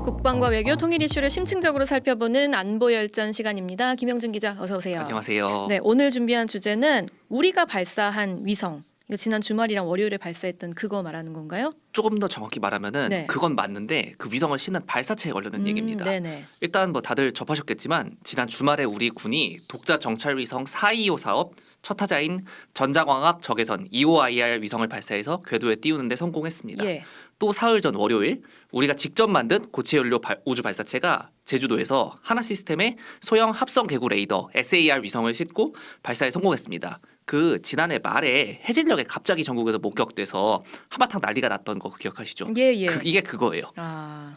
국방과 외교 통일 이슈를 심층적으로 살펴보는 안보열전 시간입니다. 김영준 기자 어서 오세요. 안녕하세요. 네, 오늘 준비한 주제는 우리가 발사한 위성. 이거 지난 주말이랑 월요일에 발사했던 그거 말하는 건가요? 조금 더 정확히 말하면은 네. 그건 맞는데 그 위성을 싣는 발사체에 관련된 얘기입니다. 네네. 일단 뭐 다들 접하셨겠지만 지난 주말에 우리 군이 독자 정찰 위성 425 사업 첫 타자인 전자광학 적외선 EOIR 위성을 발사해서 궤도에 띄우는 데 성공했습니다. 예. 또 사흘 전 월요일 우리가 직접 만든 고체 연료 우주 발사체가 제주도에서 하나 시스템의 소형 합성 개구 레이더 SAR 위성을 싣고 발사에 성공했습니다. 그 지난해 말에 해질녘에 갑자기 전국에서 목격돼서 한바탕 난리가 났던 거 기억하시죠? 예. 이게 그거예요. 아,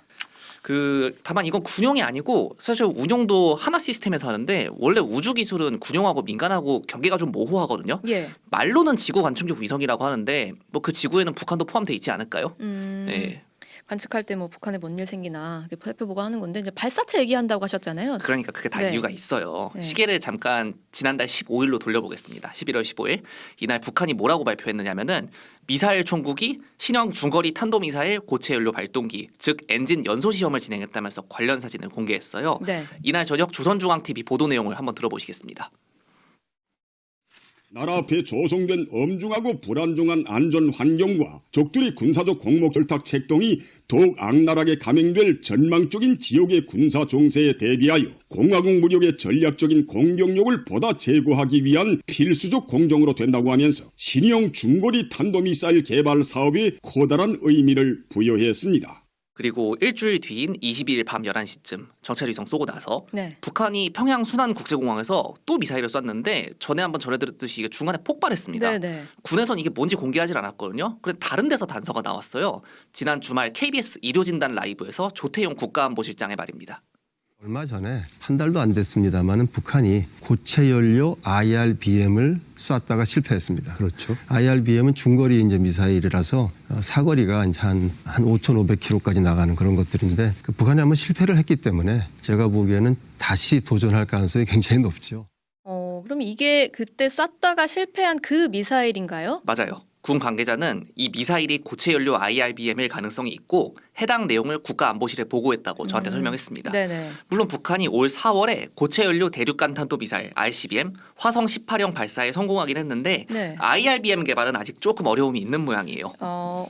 다만 이건 군용이 아니고 사실 운용도 하나 시스템에서 하는데 원래 우주 기술은 군용하고 민간하고 경계가 좀 모호하거든요. 예. 말로는 지구 관측용 위성이라고 하는데 뭐 그 지구에는 북한도 포함돼 있지 않을까요? 네. 관측할 때 뭐 북한에 뭔 일 생기나 이렇게 살펴보고 하는 건데 이제 발사체 얘기한다고 하셨잖아요. 그러니까 그게 다 네. 이유가 있어요. 네. 시계를 잠깐 지난달 15일로 돌려보겠습니다. 11월 15일 이날 북한이 뭐라고 발표했느냐면은 미사일 총국이 신형 중거리 탄도미사일 고체 연료 발동기 즉 엔진 연소 시험을 진행했다면서 관련 사진을 공개했어요. 네. 이날 저녁 조선중앙TV 보도 내용을 한번 들어보시겠습니다. 나라 앞에 조성된 엄중하고 불안정한 안전 환경과 적들의 군사적 공모 결탁 책동이 더욱 악랄하게 감행될 전망적인 지역의 군사 정세에 대비하여 공화국 무력의 전략적인 공격력을 보다 제고하기 위한 필수적 공정으로 된다고 하면서 신형 중거리 탄도미사일 개발 사업에 커다란 의미를 부여했습니다. 그리고 일주일 뒤인 22일 밤 11시쯤 정찰위성 쏘고 나서 네. 북한이 평양 순안 국제공항에서 또 미사일을 쐈는데 전에 한번 전해드렸듯이 이게 중간에 폭발했습니다. 네네. 군에선 이게 뭔지 공개하지 않았거든요. 그런데 다른 데서 단서가 나왔어요. 지난 주말 KBS 일요진단 라이브에서 조태용 국가안보실장의 말입니다. 얼마 전에 한 달도 안 됐습니다만은 북한이 고체 연료 IRBM을 쐈다가 실패했습니다. 그렇죠. IRBM은 중거리 이제 미사일이라서 사거리가 이제 한 5,500km까지 나가는 그런 것들인데 북한이 한번 실패를 했기 때문에 제가 보기에는 다시 도전할 가능성이 굉장히 높죠. 그럼 이게 그때 쐈다가 실패한 그 미사일인가요? 맞아요. 군 관계자는 이 미사일이 고체 연료 IRBM일 가능성이 있고 해당 내용을 국가안보실에 보고했다고 저한테 설명했습니다. 네네. 물론 북한이 올 4월에 고체 연료 대륙간 탄도 미사일 ICBM 화성 18형 발사에 성공하긴 했는데 네. IRBM 개발은 아직 조금 어려움이 있는 모양이에요.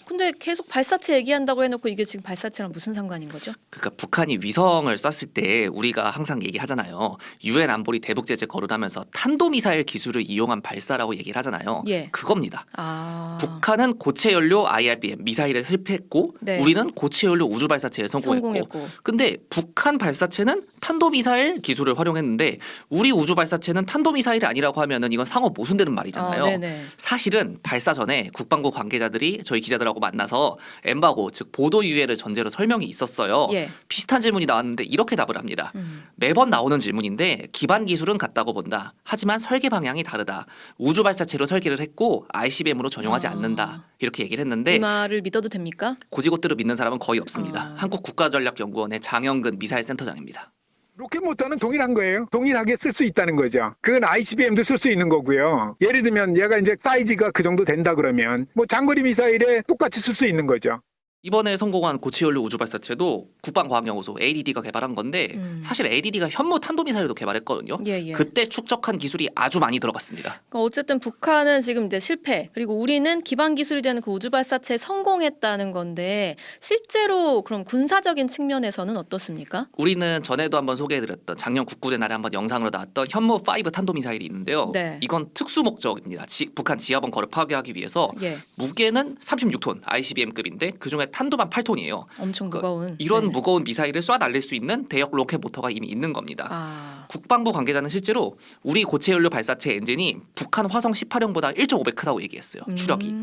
근데 계속 발사체 얘기한다고 해놓고 이게 지금 발사체랑 무슨 상관인 거죠? 그러니까 북한이 위성을 쐈을 때 우리가 항상 얘기하잖아요. 유엔 안보리 대북 제재 거론하면서 탄도 미사일 기술을 이용한 발사라고 얘기를 하잖아요. 예. 그겁니다. 아. 북한은 고체 연료 IRBM 미사일에 실패했고 네. 우리는 고체 연료 우주 발사체에 성공했고. 근데 북한 발사체는 탄도미사일 기술을 활용했는데 우리 우주 발사체는 탄도미사일이 아니라고 하면은 이건 상호 모순되는 말이잖아요. 네네. 사실은 발사 전에 국방부 관계자들이 저희 기자들하고 만나서 엠바고 즉 보도 유예를 전제로 설명이 있었어요. 예. 비슷한 질문이 나왔는데 이렇게 답을 합니다. 매번 나오는 질문인데 기반 기술은 같다고 본다. 하지만 설계 방향이 다르다. 우주 발사체로 설계를 했고 ICBM으로 전용하지 않는다. 이렇게 얘기를 했는데 이 말을 믿어도 됩니까? 고지고대로 믿는 사람은 거의 없습니다. 아. 한국국가전략연구원의 장영근 미사일센터장입니다. 로켓 모터는 동일한 거예요. 동일하게 쓸 수 있다는 거죠. 그건 ICBM도 쓸 수 있는 거고요. 예를 들면 얘가 이제 사이즈가 그 정도 된다 그러면 뭐 장거리 미사일에 똑같이 쓸 수 있는 거죠. 이번에 성공한 고체연료 우주 발사체도 국방과학연구소 ADD가 개발한 건데 사실 ADD가 현무 탄도미사일도 개발했거든요. 예. 그때 축적한 기술이 아주 많이 들어갔습니다. 그러니까 어쨌든 북한은 지금 이제 실패 그리고 우리는 기반 기술이 되는 그 우주 발사체에 성공했다는 건데 실제로 그럼 군사적인 측면에서는 어떻습니까? 우리는 전에도 한번 소개해드렸던 작년 국구대 날에 한번 영상으로 나왔던 현무 5 탄도미사일이 있는데요. 네. 이건 특수 목적입니다. 북한 지하벙커를 파괴하기 위해서 예. 무게는 36톤 ICBM급인데 그중에 탄도만 8톤이에요. 엄청 무거운. 이런 네네. 무거운 미사일을 쏴 날릴 수 있는 대역 로켓 모터가 이미 있는 겁니다. 아. 국방부 관계자는 실제로 우리 고체 연료 발사체 엔진이 북한 화성 18형보다 1.5배 크다고 얘기했어요. 추력이.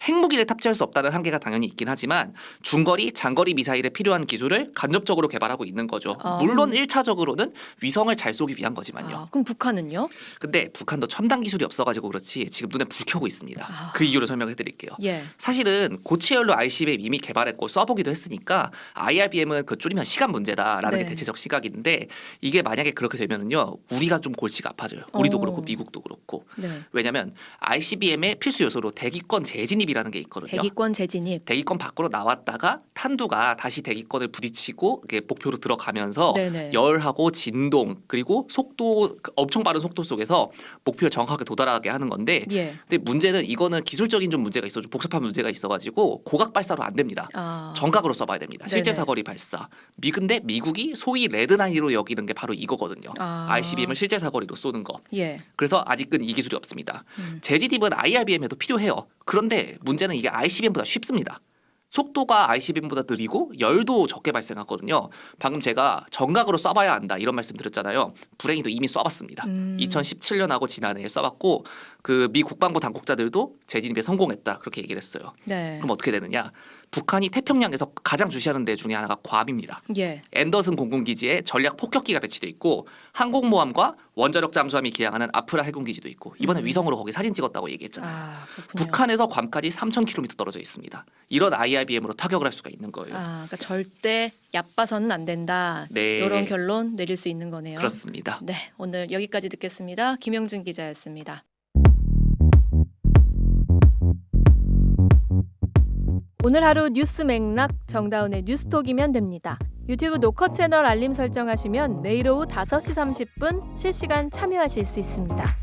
핵무기를 탑재할 수 없다는 한계가 당연히 있긴 하지만 중거리, 장거리 미사일에 필요한 기술을 간접적으로 개발하고 있는 거죠. 물론 1차적으로는 위성을 잘 쏘기 위한 거지만요. 그럼 북한은요? 근데 북한도 첨단 기술이 없어가지고 그렇지 지금 눈에 불 켜고 있습니다. 그 이유를 설명해 드릴게요. 예. 사실은 고체 연료 ICBM 이미 개발했고 써보기도 했으니까 IRBM은 그 줄이면 시간 문제다라는 네. 게 대체적 시각인데 이게 만약에 그렇게 되면은요 우리가 좀 골치가 아파져요. 우리도 그렇고 미국도 그렇고. 네. 왜냐하면 ICBM의 필수 요소로 대기권 재진입이라는 게 있거든요. 대기권 재진입. 대기권 밖으로 나왔다가 탄두가 다시 대기권을 부딪히고 이게 목표로 들어가면서 네네. 열하고 진동 그리고 속도 엄청 빠른 속도 속에서 목표에 정확하게 도달하게 하는 건데 예. 근데 문제는 이거는 기술적인 좀 문제가 있어 좀 복잡한 문제가 있어가지고 고각 발사로 안 됩니다. 아. 정각으로 써봐야 됩니다. 실제 네네. 사거리 발사. 근데 미국이 소위 레드라인으로 여기는 게 바로 이거거든요. 아. ICBM을 실제 사거리로 쏘는 거. 예. 그래서 아직은 이 기술이 없습니다. 재진입은 IRBM에도 필요해요. 그런데 문제는 이게 ICBM보다 쉽습니다. 속도가 ICBM보다 느리고 열도 적게 발생하거든요. 방금 제가 정각으로 쏴봐야 한다 이런 말씀 드렸잖아요. 불행히도 이미 쏴봤습니다. 2017년하고 지난해에 쏴봤고 그 미 국방부 당국자들도 재진입에 성공했다 그렇게 얘기를 했어요. 네. 그럼 어떻게 되느냐? 북한이 태평양에서 가장 주시하는 데 중에 하나가 괌입니다. 예. 앤더슨 공군기지에 전략 폭격기가 배치돼 있고 항공모함과 원자력 잠수함이 기항하는 아프라 해군기지도 있고 이번에 위성으로 거기 사진 찍었다고 얘기했잖아요. 아, 그렇군요. 북한에서 괌까지 3,000km 떨어져 있습니다. 이런 IRBM으로 타격을 할 수가 있는 거예요. 아, 그러니까 절대 얕봐서는 안 된다. 네. 이런 결론 내릴 수 있는 거네요. 그렇습니다. 네, 오늘 여기까지 듣겠습니다. 김영준 기자였습니다. 오늘 하루 뉴스 맥락 정다운의 뉴스톡이면 됩니다. 유튜브 노컷 채널 알림 설정하시면 매일 오후 5시 30분 실시간 참여하실 수 있습니다.